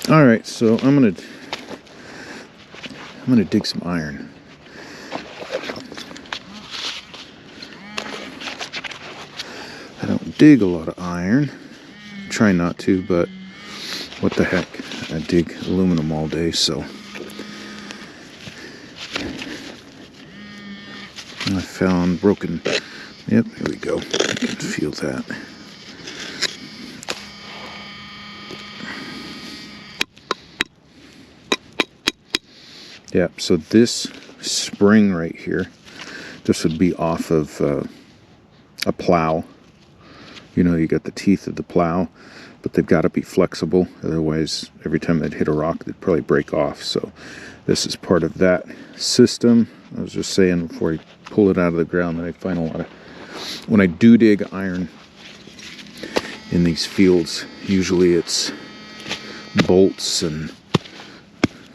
All right, so I'm gonna dig some iron. I don't dig a lot of iron. Try not to, but what the heck? I dig aluminum all day, so I found broken. Yep, here we go. I can feel that. Yeah, so this spring right here, this would be off of a plow. You know, you got the teeth of the plow, but they've got to be flexible. Otherwise, every time they'd hit a rock, they'd probably break off. So this is part of that system. I was just saying before I pull it out of the ground that I find a lot of, when I do dig iron in these fields, usually it's bolts and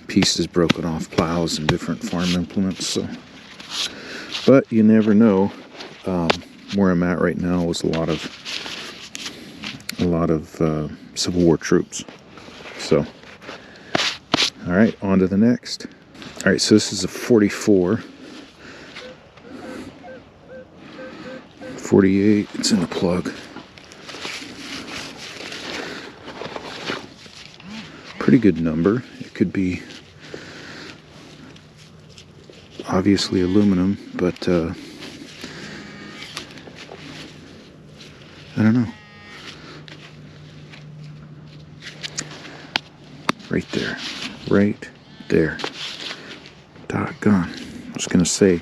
pieces broken off plows and different farm implements. So, but you never know. Where I'm at right now is a lot of Civil War troops. So, all right, on to the next. All right, so this is a 44, 48. It's in the plug. Pretty good number. It could be obviously aluminum, but I don't know. Right there. Right there. Doggone. I was going to say,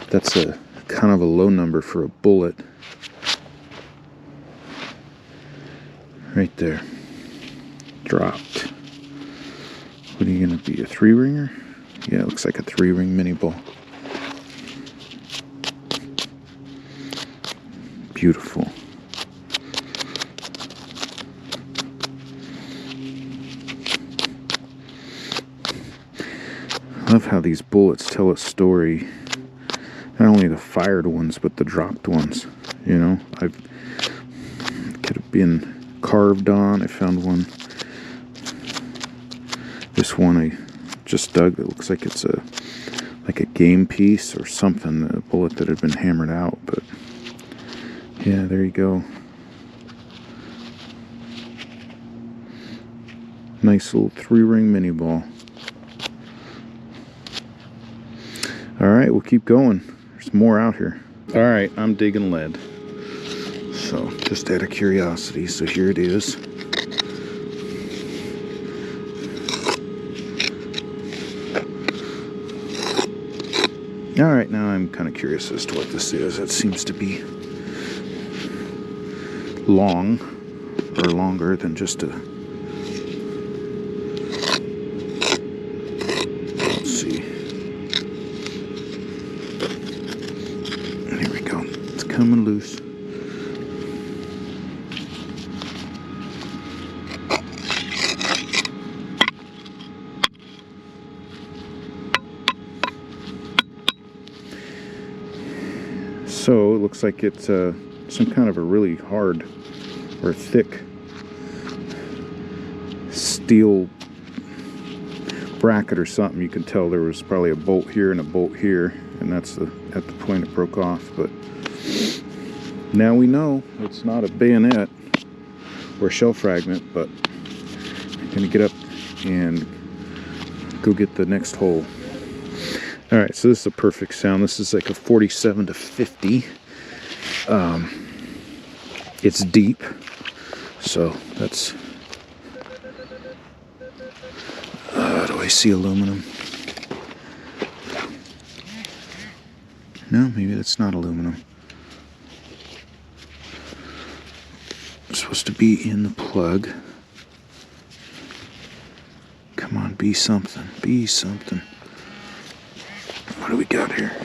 that's a kind of a low number for a bullet. Right there. Dropped. What are you going to be, a 3-ringer? Yeah, it looks like a 3-ring mini ball. Beautiful. I love how these bullets tell a story. Not only the fired ones, but the dropped ones. You know, could have been carved on. I found one. This one I just dug. It looks like it's like a game piece or something. A bullet that had been hammered out. But yeah, there you go. Nice little 3-ring mini ball. Alright, we'll keep going. There's more out here. Alright, I'm digging lead. So, just out of curiosity, so here it is. Alright, now I'm kind of curious as to what this is. It seems to be long, or longer than just a... Let's see. Here we go. It's coming loose. So it looks like it's some kind of a really hard or thick steel bracket or something. You can tell there was probably a bolt here and a bolt here, and that's at the point it broke off. But now we know it's not a bayonet or a shell fragment, but I'm gonna get up and go get the next hole. All right, so this is a perfect sound. This is like a 47 to 50. It's deep, so that's... do I see aluminum? No, maybe that's not aluminum. It's supposed to be in the plug. Come on, be something. Be something. What do we got here?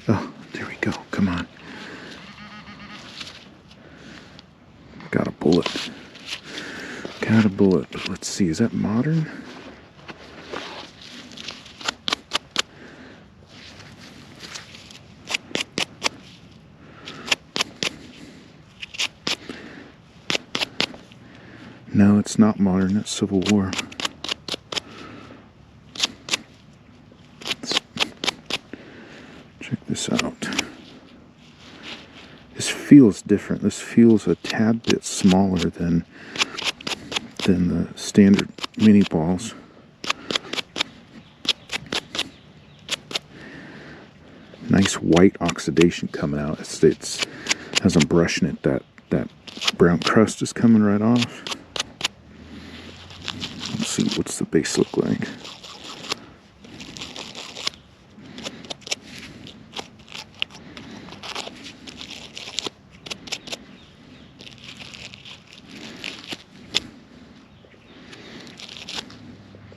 Oh, there we go. Come on. Got a bullet. Got a bullet. But let's see. Is that modern? No, it's not modern, it's Civil War. Let's check this out. This feels different. This feels a tad bit smaller than the standard mini balls. Nice white oxidation coming out. It's as I'm brushing it, that brown crust is coming right off. Let's see, what's the base look like?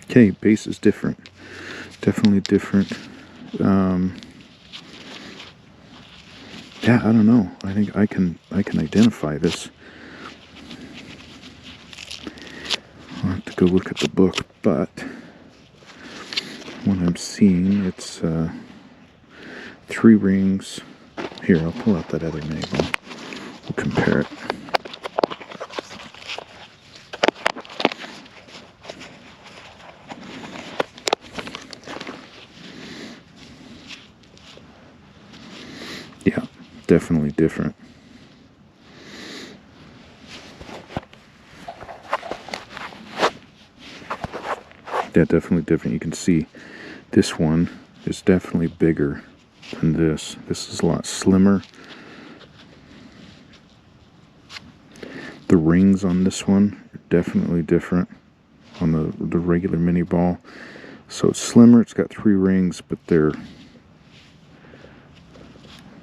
Okay, base is different. Definitely different. Yeah, I don't know. I think I can identify this. I'll have to go look at the book, but what I'm seeing, it's 3 rings. Here, I'll pull out that other name. We'll compare it. Yeah, definitely different. Yeah, definitely different. You can see this one is definitely bigger than this. This is a lot slimmer. The rings on this one are definitely different on the regular mini ball. So it's slimmer, it's got 3 rings, but they're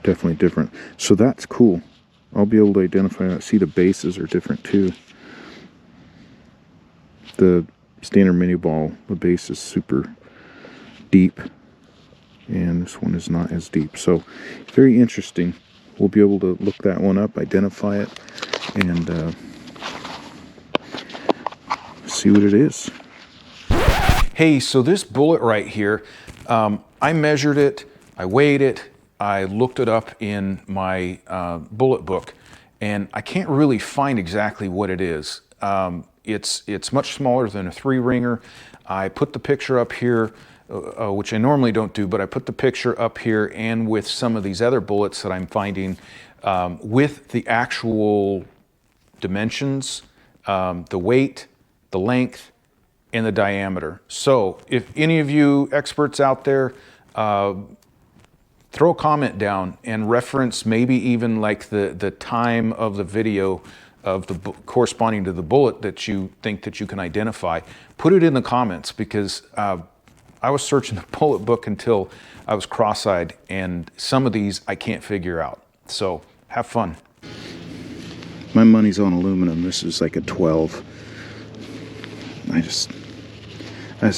definitely different. So that's cool. I'll be able to identify that. See, the bases are different too. The standard mini ball, the base is super deep, and this one is not as deep. So very interesting. We'll be able to look that one up, identify it, and see what it is. Hey, so this bullet right here, I measured it, I weighed it, I looked it up in my bullet book, and I can't really find exactly what it is. It's much smaller than a 3-ringer. I put the picture up here, which I normally don't do, but I put the picture up here and with some of these other bullets that I'm finding with the actual dimensions, the weight, the length, and the diameter. So if any of you experts out there, throw a comment down and reference maybe even like the time of the video of the corresponding to the bullet that you think that you can identify. Put it in the comments, because I was searching the bullet book until I was cross-eyed, and some of these I can't figure out. So have fun. My money's on aluminum. This is like a 12. I just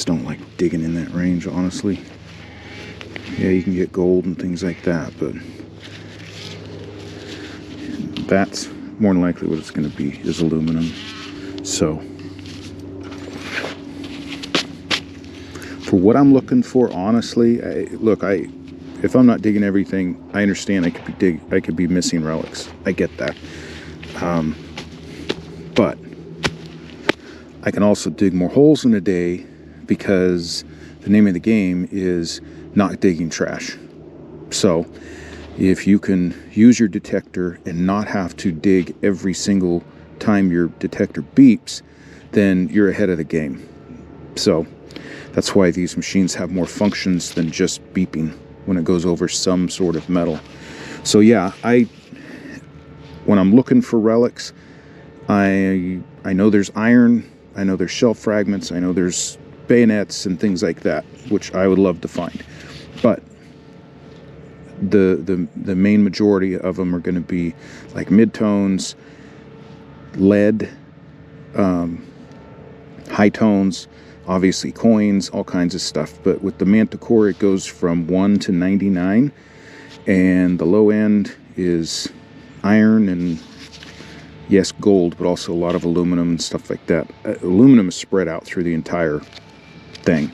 don't like digging in that range, honestly. Yeah, you can get gold and things like that, but that's more than likely what it's going to be, is aluminum. So for what I'm looking for, honestly, if I'm not digging everything, I understand I could be missing relics. I get that. But I can also dig more holes in a day, because the name of the game is not digging trash. So if you can use your detector and not have to dig every single time your detector beeps, then you're ahead of the game. So that's why these machines have more functions than just beeping when it goes over some sort of metal. So yeah, when I'm looking for relics, I know there's iron, I know there's shell fragments, I know there's bayonets and things like that, which I would love to find. But the main majority of them are going to be like midtones, lead, high tones, obviously coins, all kinds of stuff. But with the Manticore, it goes from 1 to 99, and the low end is iron and, yes, gold, but also a lot of aluminum and stuff like that. Aluminum is spread out through the entire thing.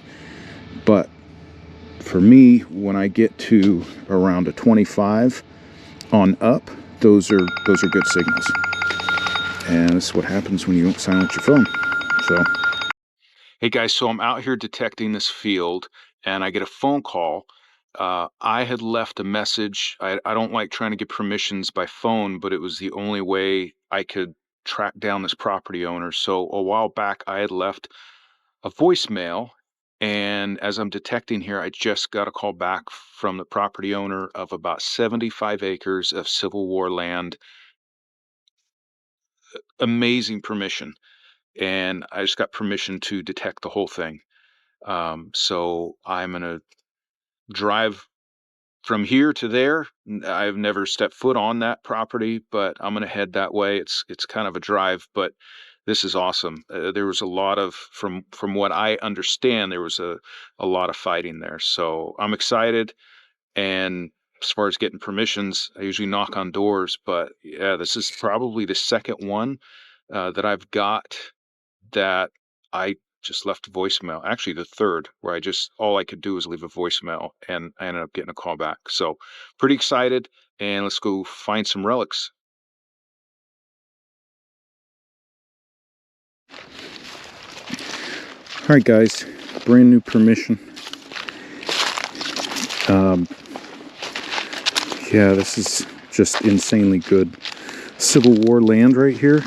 But for me, when I get to around a 25 on up, those are good signals. And this is what happens when you don't silence your phone. So, hey guys, so I'm out here detecting this field, and I get a phone call. I had left a message. I don't like trying to get permissions by phone, but it was the only way I could track down this property owner. So a while back, I had left a voicemail, and as I'm detecting here, I just got a call back from the property owner of about 75 acres of Civil War land. Amazing permission. And I just got permission to detect the whole thing. So I'm gonna drive from here to there. I've never stepped foot on that property, but I'm gonna head that way. It's kind of a drive, but this is awesome. There was a lot of, from what I understand, there was a lot of fighting there. So I'm excited. And as far as getting permissions, I usually knock on doors, but yeah, this is probably the second one that I've got that I just left a voicemail. Actually, the third, where all I could do was leave a voicemail, and I ended up getting a call back. So pretty excited, and let's go find some relics. All right, guys, brand new permission. Yeah, this is just insanely good. Civil War land right here.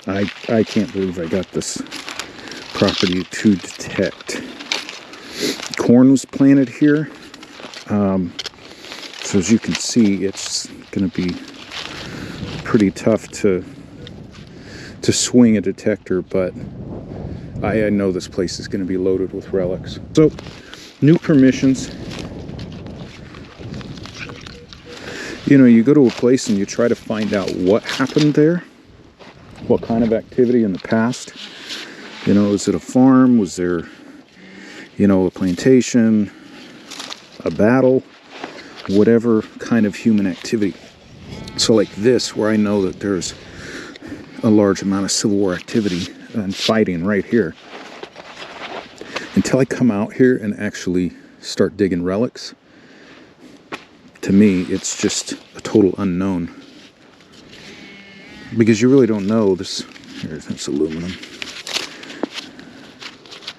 I can't believe I got this property to detect. Corn was planted here. So as you can see, it's going to be pretty tough to swing a detector, but I know this place is going to be loaded with relics. So, new permissions. You know, you go to a place and you try to find out what happened there, what kind of activity in the past. You know, is it a farm? Was there, you know, a plantation, a battle, whatever kind of human activity. So like this, where I know that there's a large amount of Civil War activity and fighting right here. Until I come out here and actually start digging relics, to me, it's just a total unknown. Because you really don't know this. That's aluminum.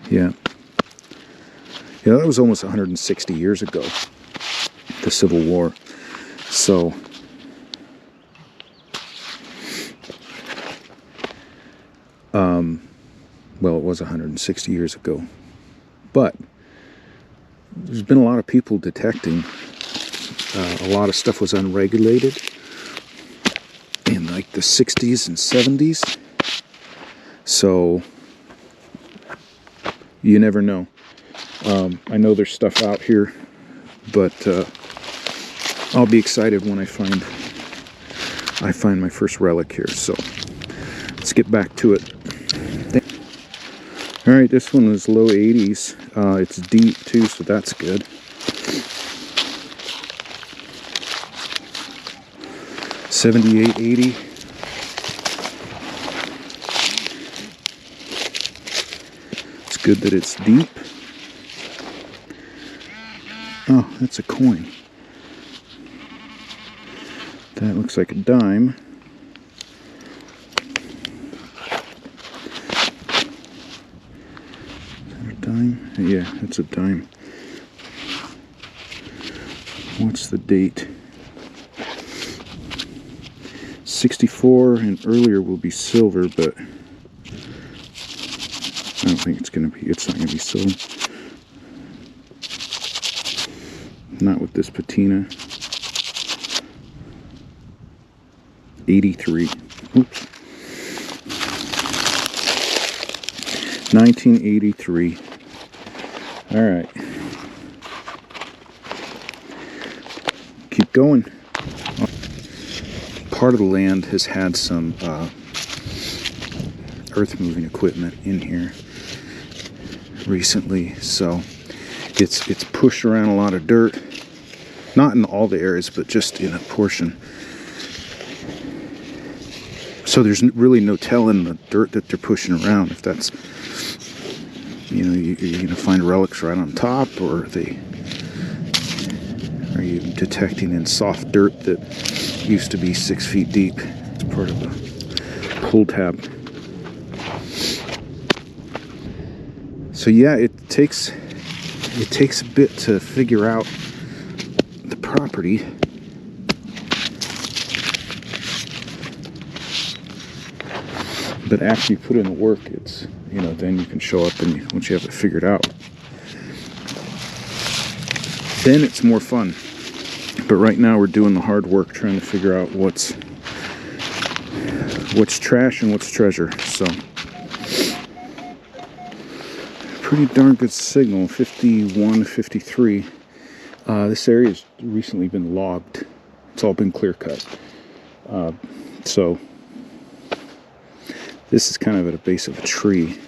Yeah. You know, that was almost 160 years ago, the Civil War. So, well, it was 160 years ago. But there's been a lot of people detecting. A lot of stuff was unregulated in like the 60s and 70s. So, you never know. I know there's stuff out here, but I'll be excited when I find my first relic here. So let's get back to it. All right, this one was low 80s. It's deep too, so that's good. $78, $80. It's good that it's deep. Oh, that's a coin. That looks like a dime. Is that a dime? Yeah, it's a dime. What's the date? 64 and earlier will be silver, but I don't think it's not gonna be silver. Not with this patina. 83. Oops. 1983. All right. Keep going. Part of the land has had some earth-moving equipment in here recently, so it's pushed around a lot of dirt. Not in all the areas, but just in a portion. So there's really no telling the dirt that they're pushing around, if that's, you know, you're going to find relics right on top, or Are you detecting in soft dirt that used to be 6 feet deep? It's part of a pull tab. So yeah, it takes a bit to figure out the property. But after you put in the work, it's, you know, then you can show up and once you have it figured out, then it's more fun. But right now we're doing the hard work trying to figure out what's trash and what's treasure. So pretty darn good signal, 51, 53. This area has recently been logged. It's all been clear cut. So this is kind of at a base of a tree.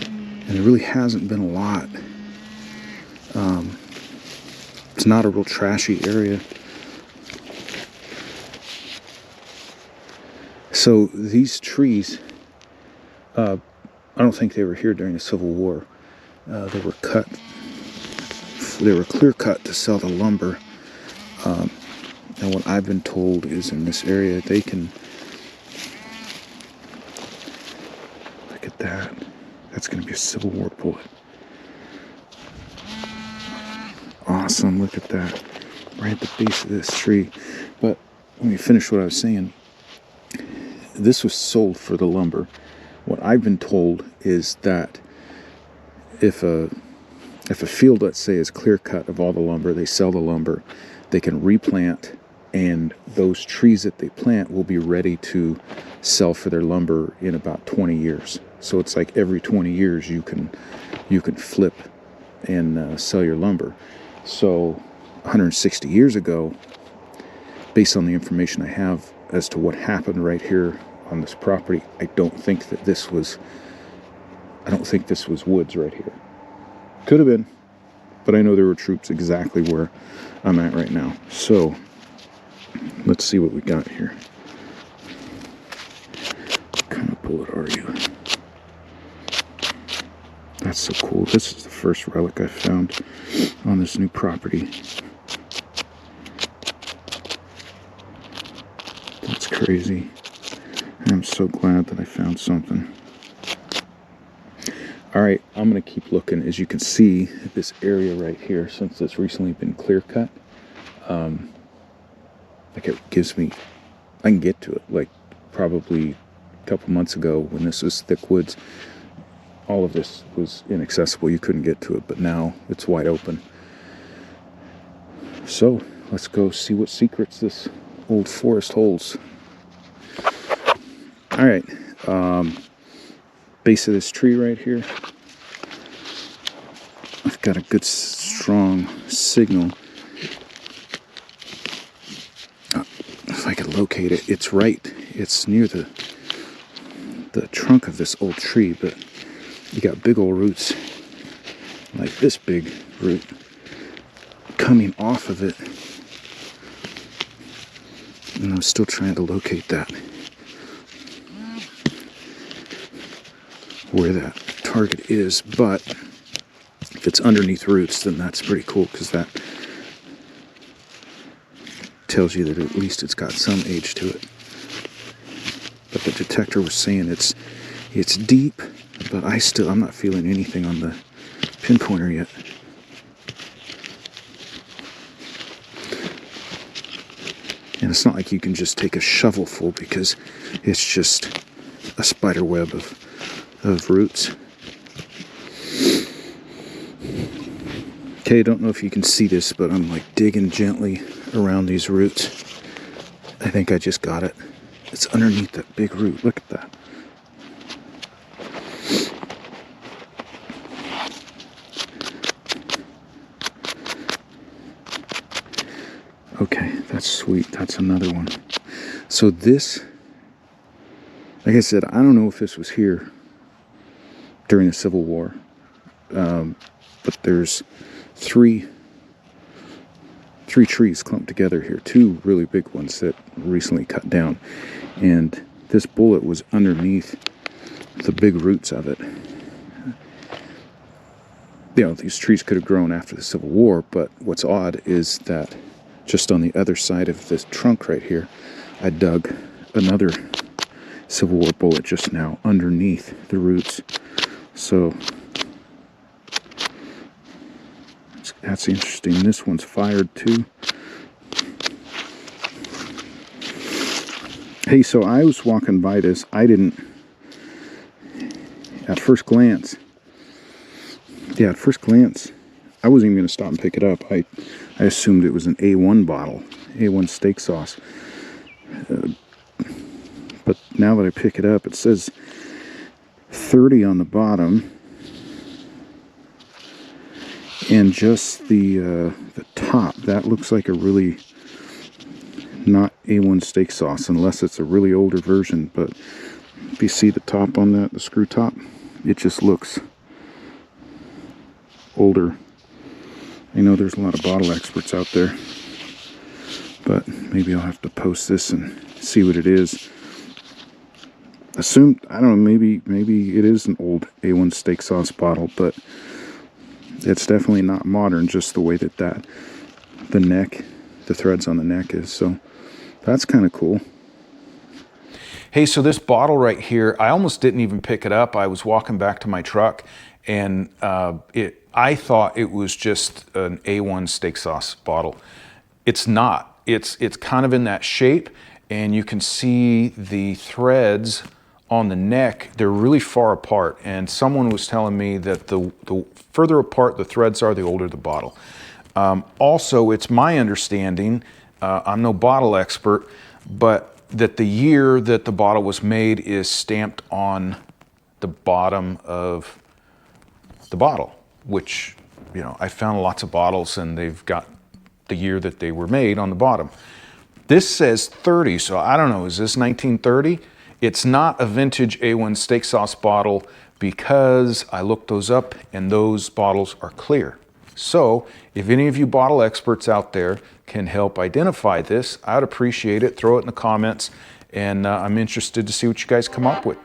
And there really hasn't been a lot. It's not a real trashy area. So these trees, I don't think they were here during the Civil War. They were cut. They were clear cut to sell the lumber. And what I've been told is in this area they can. Look at that. That's going to be a Civil War bullet. Awesome. Look at that. Right at the base of this tree. But let me finish what I was saying. This was sold for the lumber. What I've been told is that if a field, let's say, is clear cut of all the lumber, they sell the lumber, they can replant, and those trees that they plant will be ready to sell for their lumber in about 20 years. So it's like every 20 years you can flip and sell your lumber. So 160 years ago, based on the information I have as to what happened right here on this property, I don't think this was woods right here. Could have been, but I know there were troops exactly where I'm at right now. So let's see what we got here. What kind of bullet are you? That's so cool. This is the first relic I found on this new property. That's crazy. I'm so glad that I found something. Alright, I'm going to keep looking. As you can see, this area right here, since it's recently been clear cut, like it gives me, I can get to it. Like probably a couple months ago when this was thick woods, all of this was inaccessible. You couldn't get to it, but now it's wide open. So let's go see what secrets this old forest holds. All right, base of this tree right here. I've got a good strong signal. If I could locate it, it's near the trunk of this old tree, but you got big old roots, like this big root coming off of it. And I'm still trying to locate that, where that target is, but if it's underneath roots, then that's pretty cool, because that tells you that at least it's got some age to it. But the detector was saying it's deep, but I'm not feeling anything on the pinpointer yet. And it's not like you can just take a shovelful, because it's just a spider web of roots. Okay, I don't know if you can see this, but I'm like digging gently around these roots. I think I just got it. It's underneath that big root. Look at that. Okay, that's sweet. That's another one. So this, like I said, I don't know if this was here during the Civil War, but there's three trees clumped together here, two really big ones that recently cut down, and this bullet was underneath the big roots of it. you know, these trees could have grown after the Civil War, but what's odd is that just on the other side of this trunk right here, I dug another Civil War bullet just now underneath the roots. So that's interesting. This one's fired too. Hey, so I was walking by this. I didn't, at first glance, I wasn't even going to stop and pick it up. I assumed it was an A1 bottle, A1 steak sauce. But now that I pick it up, it says 30 on the bottom. And just the top, that looks like a really not A1 steak sauce, unless it's a really older version. But if you see the top on that, the screw top, it just looks older. I know there's a lot of bottle experts out there, but maybe I'll have to post this and see what it is. I don't know, maybe it is an old A1 steak sauce bottle, but it's definitely not modern, just the way that the neck, the threads on the neck is. So that's kind of cool. Hey, so this bottle right here, I almost didn't even pick it up. I was walking back to my truck, and I thought it was just an A1 steak sauce bottle. It's not. It's kind of in that shape, and you can see the threads on the neck. They're really far apart, and someone was telling me that the further apart the threads are, the older the bottle. Also, it's my understanding, I'm no bottle expert, but that the year that the bottle was made is stamped on the bottom of the bottle, which, you know, I found lots of bottles and they've got the year that they were made on the bottom. This says 30, so I don't know, is this 1930? It's not a vintage A1 steak sauce bottle because I looked those up and those bottles are clear. So if any of you bottle experts out there can help identify this, I'd appreciate it. Throw it in the comments, and I'm interested to see what you guys come up with.